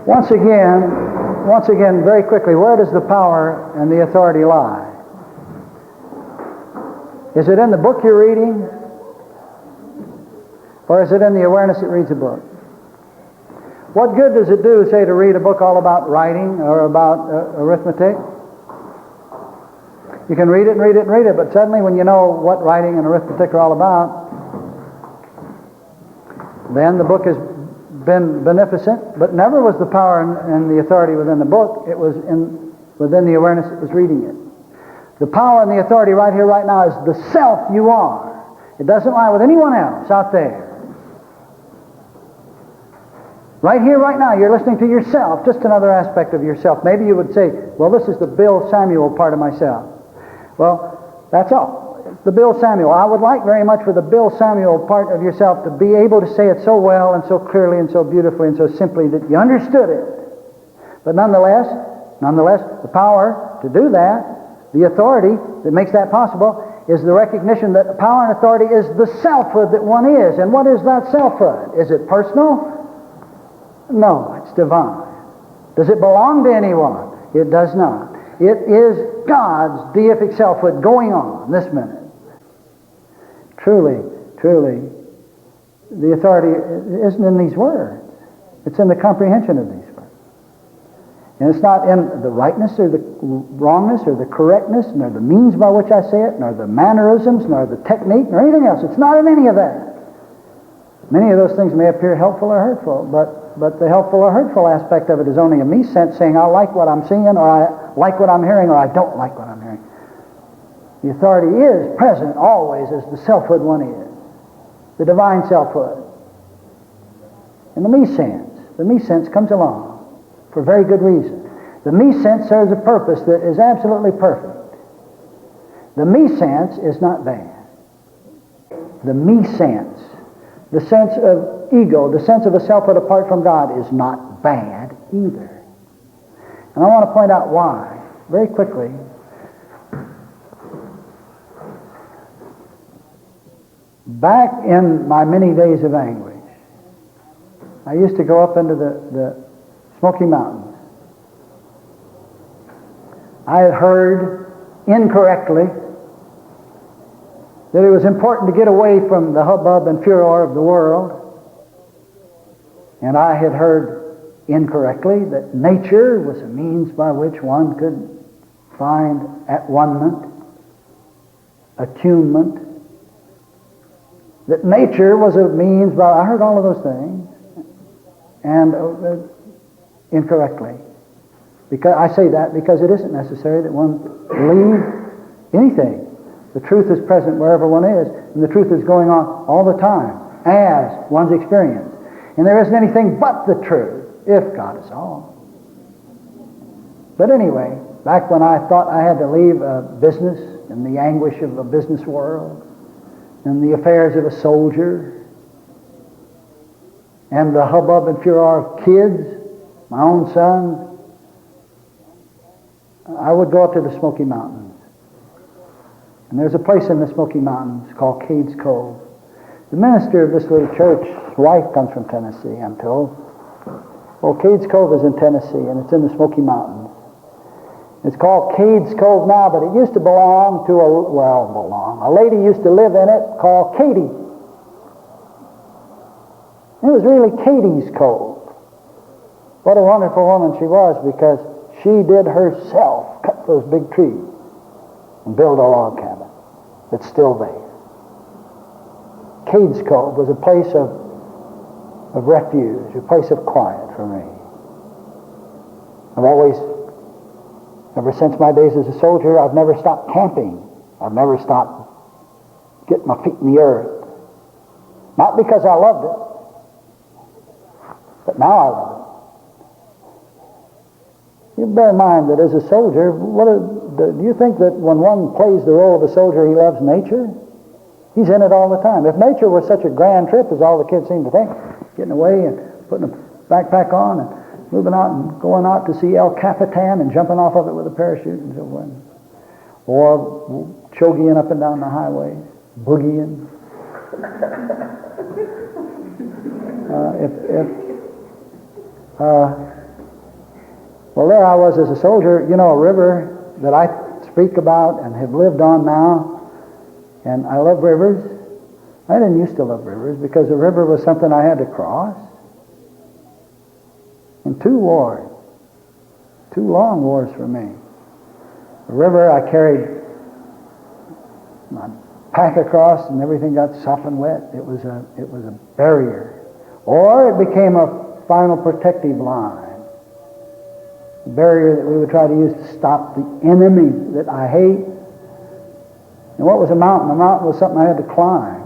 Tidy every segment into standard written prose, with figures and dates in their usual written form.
Once again, very quickly, where does the power and the authority lie? Is it in the book you're reading? Or is it in the awareness that reads the book? What good does it do, say, to read a book all about writing or about arithmetic? You can read it and read it and read it, but suddenly when you know what writing and arithmetic are all about, then the book has been beneficent, but never was the power and the authority within the book. It was within the awareness that was reading it. The power and the authority right here, right now, is the self you are. It doesn't lie with anyone else out there. Right here, right now, you're listening to yourself, just another aspect of yourself. Maybe you would say, well, this is the Bill Samuel part of myself. Well, that's all. It's the Bill Samuel. I would like very much for the Bill Samuel part of yourself to be able to say it so well and so clearly and so beautifully and so simply that you understood it. But nonetheless, the power to do that, the authority that makes that possible, is the recognition that the power and authority is the selfhood that one is. And what is that selfhood? Is it personal? No, it's divine. Does it belong to anyone? It does not. It is God's deific selfhood going on this minute. Truly, the authority isn't in these words. It's in the comprehension of these words. And it's not in the rightness or the wrongness or the correctness, nor the means by which I say it, nor the mannerisms, nor the technique, nor anything else. It's not in any of that. Many of those things may appear helpful or hurtful, but the helpful or hurtful aspect of it is only a me sense saying, I like what I'm seeing, or I like what I'm hearing, or I don't like what I'm hearing. The authority is present always as the selfhood one is, the divine selfhood. And the me sense comes along for very good reason. The me sense serves a purpose that is absolutely perfect. The me sense is not bad. The me sense, the sense of ego, the sense of a selfhood apart from God, is not bad either. And I want to point out why, very quickly. Back in my many days of anguish, I used to go up into the Smoky Mountains. I had heard incorrectly that it was important to get away from the hubbub and furor of the world. And I had heard incorrectly that nature was a means by which one could find at-one-ment, attunement. That nature was a means by... I heard all of those things, and incorrectly. Because I say that because it isn't necessary that one believe anything. The truth is present wherever one is, and the truth is going on all the time as one's experience. And there isn't anything but the truth, if God is all. But anyway, back when I thought I had to leave business and the anguish of a business world and the affairs of a soldier and the hubbub and furor of kids, my own sons, I would go up to the Smoky Mountains. And there's a place in the Smoky Mountains called Cove. The minister of this little church, his wife comes from Tennessee, I'm told. Well, Cove is in Tennessee, and it's in the Smoky Mountains. It's called Cove now, but it used to belong to a lady used to live in it called Katie. It was really Katie's Cove. What a wonderful woman she was, because she did herself cut those big trees and build a log cabin that's still there. Cove was a place of refuge, a place of quiet for me. I've always, ever since my days as a soldier, I've never stopped camping. I've never stopped getting my feet in the earth. Not because I loved it, but now I love it. You bear in mind that as a soldier, do you think that when one plays the role of a soldier, he loves nature? He's in it all the time. If nature was such a grand trip as all the kids seem to think, getting away and putting a backpack on and moving out and going out to see El Capitan and jumping off of it with a parachute and so forth, or chogying up and down the highway, boogieing. Well, there I was as a soldier, you know, a river that I speak about and have lived on now, and I love rivers. I didn't used to love rivers because a river was something I had to cross. In 2 wars, 2 long wars for me. The river, I carried my pack across and everything got sopping wet. It was a barrier. Or it became a final protective line. A barrier that we would try to use to stop the enemy that I hate. And what was a mountain? A mountain was something I had to climb.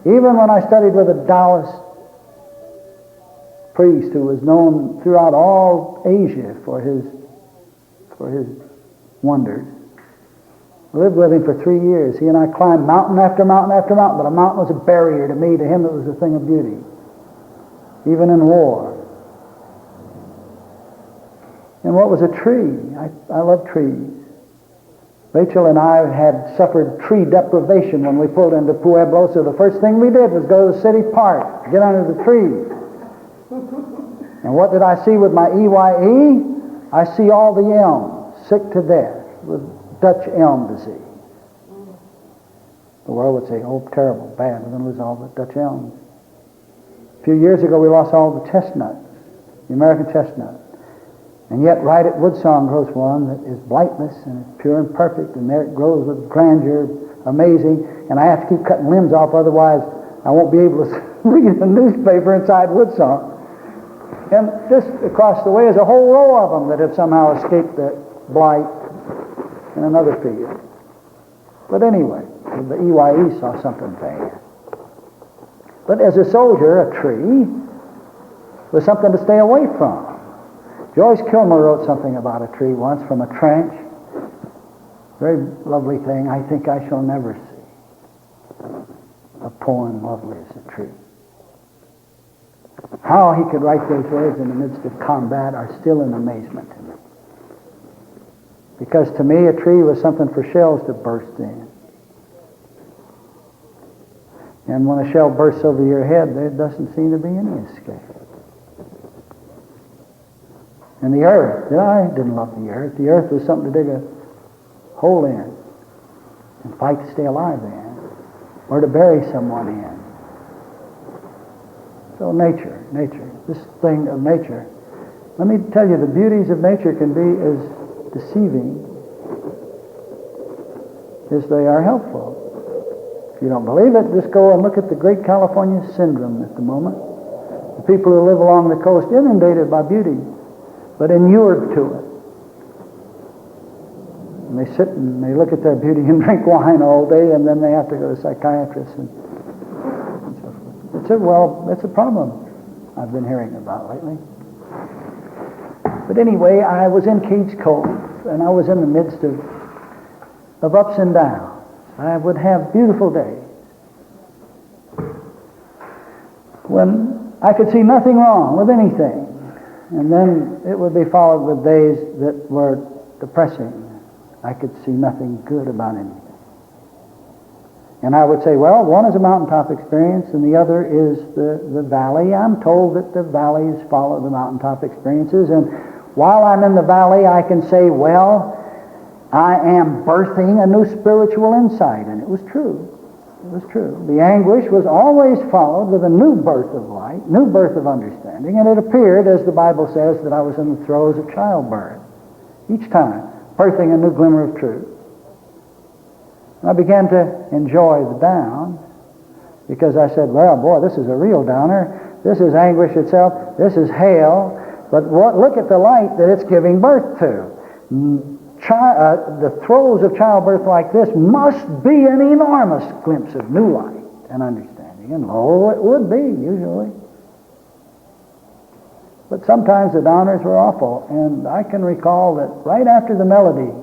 Even when I studied with a Taoist priest who was known throughout all Asia for his wonders, I lived with him for 3 years. He and I climbed mountain after mountain after mountain, but a mountain was a barrier to me. To him it was a thing of beauty, even in war. And what was a tree? I love trees. Rachel and I had suffered tree deprivation when we pulled into Pueblo, so the first thing we did was go to the city park, get under the trees. And what did I see with my EYE? I see all the elms, sick to death, with Dutch elm disease. The world would say, oh, terrible, bad, we're going to lose all the Dutch elms. A few years ago we lost all the chestnuts, the American chestnut. And yet right at Woodsong grows one that is blightless and it's pure and perfect, and there it grows with grandeur, amazing, and I have to keep cutting limbs off, otherwise I won't be able to read the newspaper inside Woodsong. And just across the way is a whole row of them that have somehow escaped the blight in another field. But anyway, the EYE saw something bad. But as a soldier, a tree was something to stay away from. Joyce Kilmer wrote something about a tree once from a trench. Very lovely thing. I think I shall never see a poem lovely as a tree. How he could write those words in the midst of combat are still an amazement to me. Because to me a tree was something for shells to burst in. And when a shell bursts over your head, there doesn't seem to be any escape. And the earth, I didn't love the earth. The earth was something to dig a hole in and fight to stay alive in, or to bury someone in. So nature, this thing of nature. Let me tell you, the beauties of nature can be as deceiving as they are helpful. If you don't believe it, just go and look at the Great California Syndrome at the moment. The people who live along the coast, inundated by beauty, but inured to it. And they sit and they look at their beauty and drink wine all day, and then they have to go to psychiatrists and so forth. It's a problem I've been hearing about lately. But anyway, I was in Cage Cove, and I was in the midst of ups and downs. I would have beautiful days when I could see nothing wrong with anything. And then it would be followed with days that were depressing. I could see nothing good about anything. And I would say, well, one is a mountaintop experience and the other is the valley. I'm told that the valleys follow the mountaintop experiences. And while I'm in the valley, I can say, well, I am birthing a new spiritual insight. And it was true. It was true. The anguish was always followed with a new birth of light, new birth of understanding, and it appeared, as the Bible says, that I was in the throes of childbirth. Each time, birthing a new glimmer of truth. And I began to enjoy the downs, because I said, well, boy, this is a real downer. This is anguish itself. This is hell. But look at the light that it's giving birth to. The throes of childbirth like this must be an enormous glimpse of new light and understanding. And lo, it would be, usually. But sometimes the downers were awful. And I can recall that right after the melody,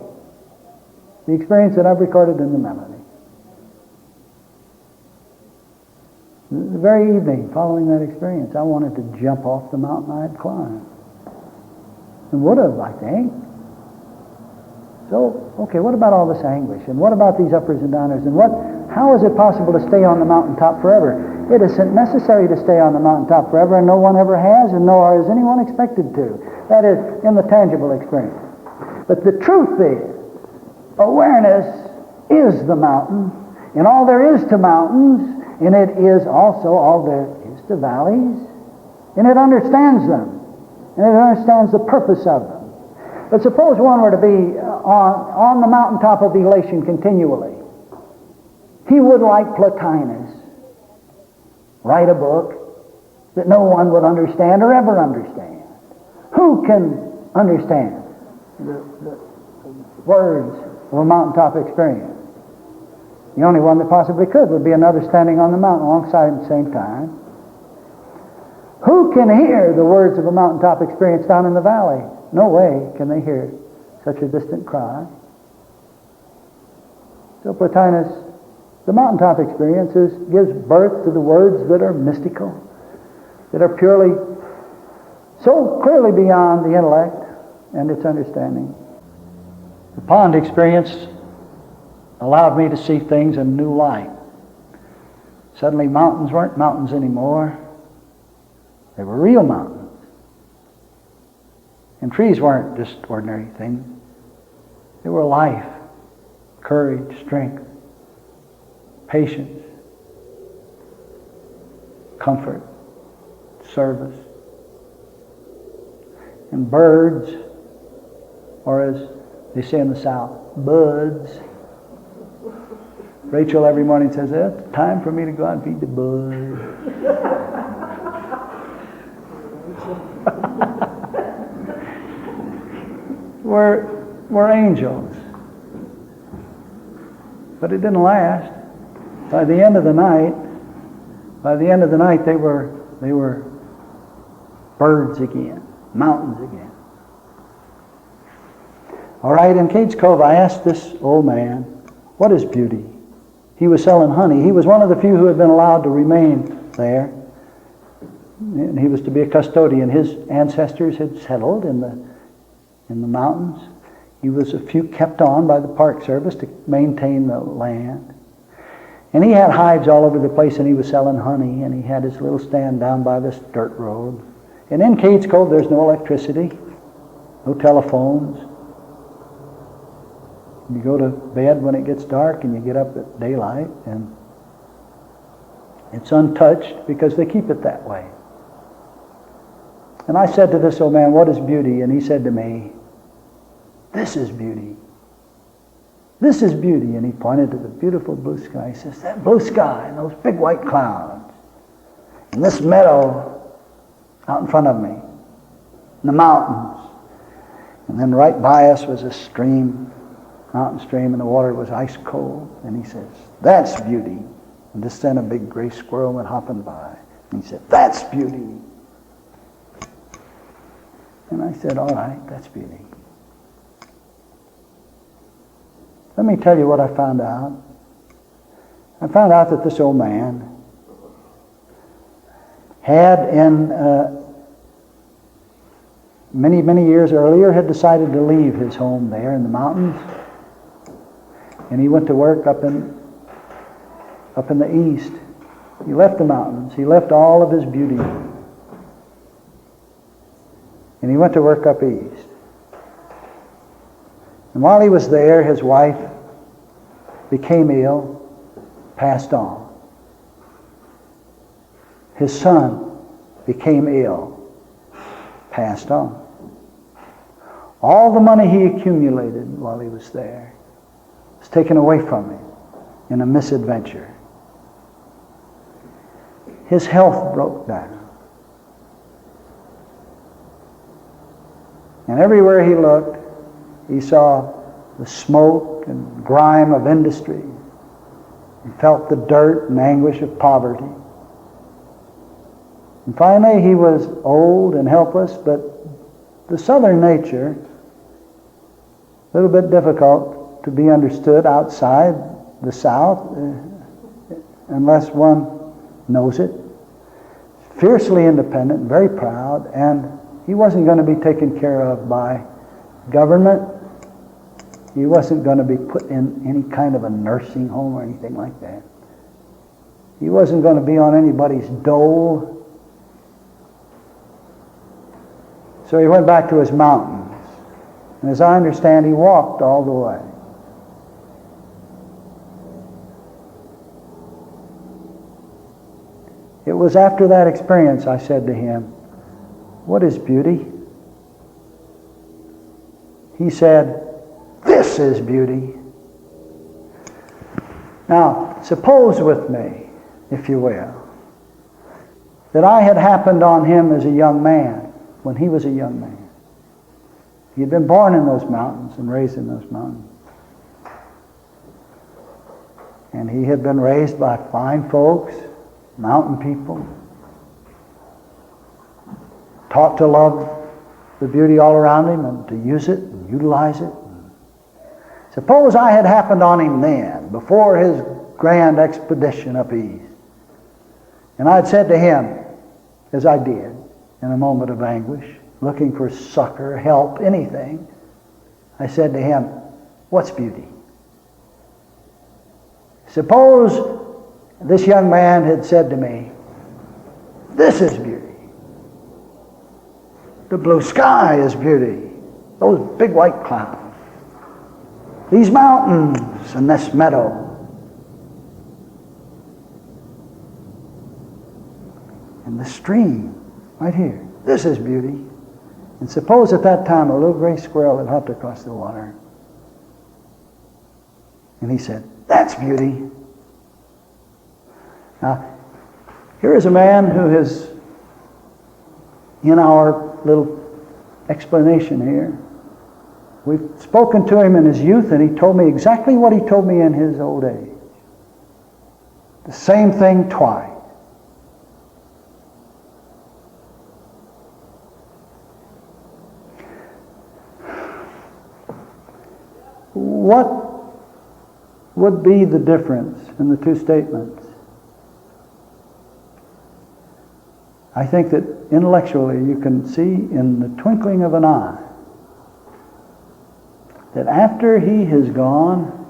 the experience that I've recorded in the melody, the very evening following that experience, I wanted to jump off the mountain I had climbed. And would have, I think. So, okay, what about all this anguish? And what about these uppers and downers? And how is it possible to stay on the mountaintop forever? It isn't necessary to stay on the mountaintop forever, and no one ever has, and nor is anyone expected to. That is, in the tangible experience. But the truth is, awareness is the mountain, and all there is to mountains, and it is also all there is to valleys, and it understands them, and it understands the purpose of them. But suppose one were to be on the mountaintop of elation continually. He would, like Plotinus, write a book that no one would understand or ever understand. Who can understand the words of a mountaintop experience? The only one that possibly could would be another standing on the mountain alongside him at the same time. Who can hear the words of a mountaintop experience down in the valley? No way can they hear such a distant cry. So Plotinus, the mountaintop experience gives birth to the words that are mystical, that are purely, so clearly beyond the intellect and its understanding. The pond experience allowed me to see things in a new light. Suddenly mountains weren't mountains anymore. They were real mountains. And trees weren't just ordinary things. They were life, courage, strength, patience, comfort, service. And birds, or as they say in the South, buds. Rachel every morning says, it's time for me to go out and feed the buds. We're angels. But it didn't last. By the end of the night, they were birds again, mountains again. All right, in Cades Cove, I asked this old man, what is beauty? He was selling honey. He was one of the few who had been allowed to remain there. And he was to be a custodian. His ancestors had settled in the mountains. He was a few kept on by the Park Service to maintain the land. And he had hives all over the place, and he was selling honey, and he had his little stand down by this dirt road. And in Cades Cove, there's no electricity, no telephones. You go to bed when it gets dark, and you get up at daylight, and it's untouched because they keep it that way. And I said to this old man, what is beauty? And he said to me, this is beauty. This is beauty. And he pointed to the beautiful blue sky. He says, that blue sky and those big white clouds and this meadow out in front of me and the mountains. And then right by us was a stream, mountain stream, and the water was ice cold. And he says, that's beauty. And just then a big gray squirrel went hopping by. And he said, that's beauty. And I said, all right, that's beauty. Let me tell you what I found out. I found out that this old man had many, many years earlier had decided to leave his home there in the mountains. And he went to work up in the east. He left the mountains. He left all of his beauty. And he went to work up east. And while he was there, his wife became ill, passed on. His son became ill, passed on. All the money he accumulated while he was there was taken away from him in a misadventure. His health broke down. And everywhere he looked, he saw the smoke and grime of industry. He felt the dirt and anguish of poverty. And finally, he was old and helpless, but the southern nature, a little bit difficult to be understood outside the South, unless one knows it. Fiercely independent, very proud, and he wasn't going to be taken care of by government. He wasn't going to be put in any kind of a nursing home or anything like that. He wasn't going to be on anybody's dole. So he went back to his mountains. And as I understand, he walked all the way. It was after that experience I said to him, "What is beauty?" He said, "This is beauty." Now, suppose with me, if you will, that I had happened on him as a young man, when he was a young man. He had been born in those mountains and raised in those mountains. And he had been raised by fine folks, mountain people, taught to love the beauty all around him and to use it and utilize it. Suppose I had happened on him then, before his grand expedition up east, and I had said to him, as I did, in a moment of anguish, looking for succor, help, anything, I said to him, "What's beauty?" Suppose this young man had said to me, "This is beauty. The blue sky is beauty. Those big white clouds. These mountains and this meadow. And the stream right here. This is beauty." And suppose at that time a little gray squirrel had hopped across the water. And he said, "That's beauty." Now, here is a man who has, in our little explanation here, we've spoken to him in his youth, and he told me exactly what he told me in his old age. The same thing twice. What would be the difference in the two statements? I think that intellectually you can see in the twinkling of an eye that after he has gone,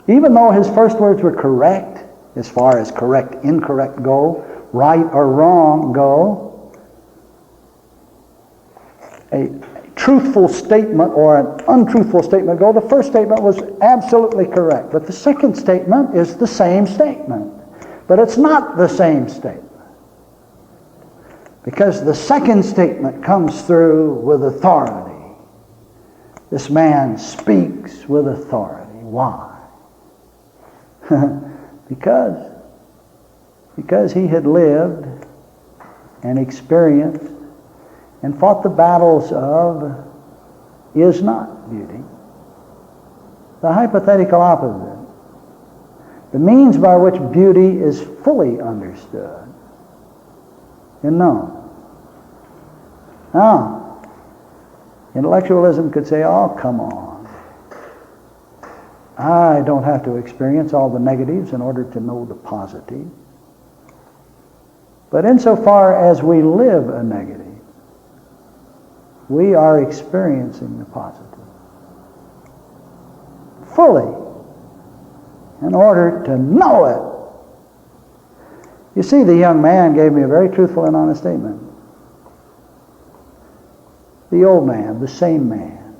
even though his first words were correct, as far as correct, incorrect go, right or wrong go, a truthful statement or an untruthful statement go, the first statement was absolutely correct. But the second statement is the same statement. But it's not the same statement. Because the second statement comes through with authority. This man speaks with authority. Why? Because he had lived and experienced and fought the battles of is not beauty. The hypothetical opposite. The means by which beauty is fully understood and known. Now, intellectualism could say, "Oh, come on. I don't have to experience all the negatives in order to know the positive." But insofar as we live a negative, we are experiencing the positive fully in order to know it. You see, the young man gave me a very truthful and honest statement. The old man, the same man,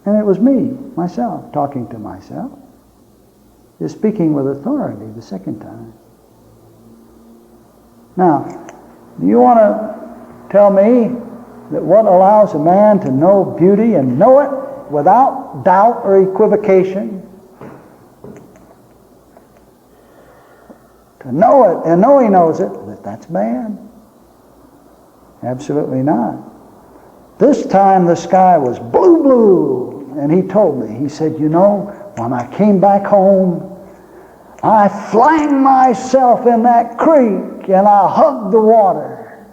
and it was me, myself, talking to myself, is speaking with authority the second time. Now, do you want to tell me that what allows a man to know beauty and know it without doubt or equivocation, to know it and know he knows it, that's bad? Absolutely not. This time the sky was blue, and he told me, he said, "You know, when I came back home, I flung myself in that creek and I hugged the water."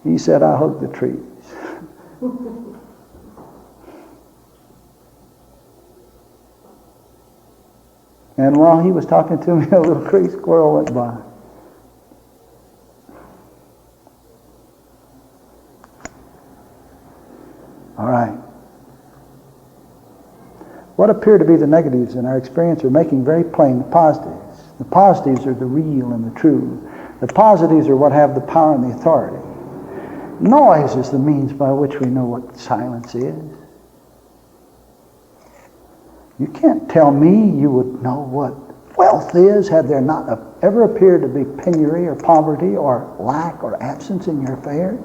He said, "I hugged the trees." And while he was talking to me, a little gray squirrel went by. All right. What appear to be the negatives in our experience are making very plain the positives. The positives are the real and the true. The positives are what have the power and the authority. Noise is the means by which we know what silence is. You can't tell me you would know what wealth is had there not ever appeared to be penury or poverty or lack or absence in your affairs.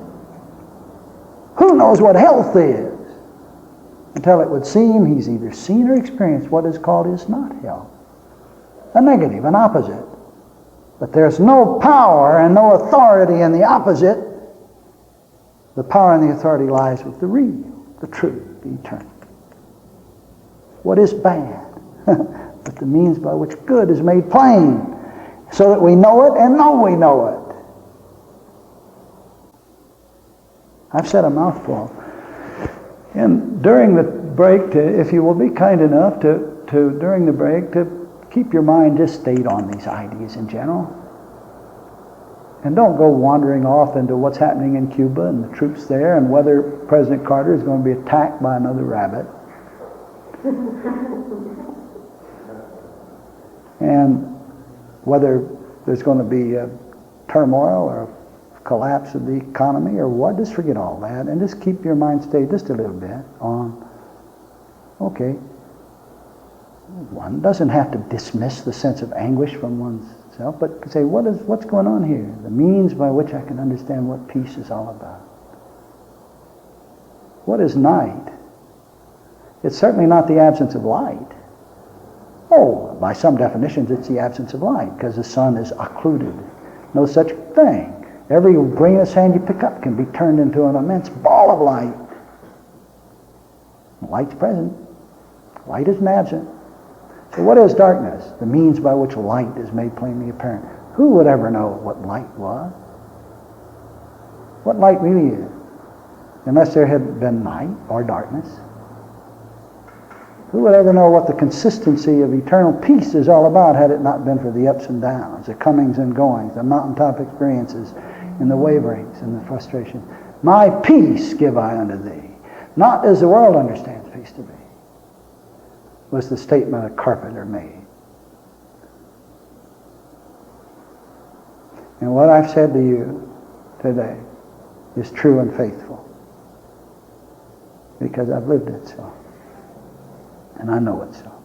Who knows what health is? Until it would seem he's either seen or experienced what is called is not health. A negative, an opposite. But there's no power and no authority in the opposite. The power and the authority lies with the real, the true, the eternal. What is bad? But the means by which good is made plain, so that we know it and know we know it. I've said a mouthful. And during the break, if you will be kind enough to during the break, to keep your mind just stayed on these ideas in general. And don't go wandering off into what's happening in Cuba and the troops there and whether President Carter is going to be attacked by another rabbit. And whether there's going to be a turmoil or a collapse of the economy or what. Just forget all that and just keep your mind stayed just a little bit on, okay, one doesn't have to dismiss the sense of anguish from oneself, but say, what's going on here? The means by which I can understand what peace is all about. What is night? It's certainly not the absence of light. Oh, by some definitions, it's the absence of light, because the sun is occluded. No such thing. Every grain of sand you pick up can be turned into an immense ball of light. Light's present. Light isn't absent. So what is darkness? The means by which light is made plainly apparent. Who would ever know what light was? What light really is? Unless there had been night or darkness. Who would ever know what the consistency of eternal peace is all about had it not been for the ups and downs, the comings and goings, the mountaintop experiences, and the waverings and the frustration? My peace give I unto thee, not as the world understands peace to be, was the statement a carpenter made. And what I've said to you today is true and faithful, because I've lived it so. And I know it so.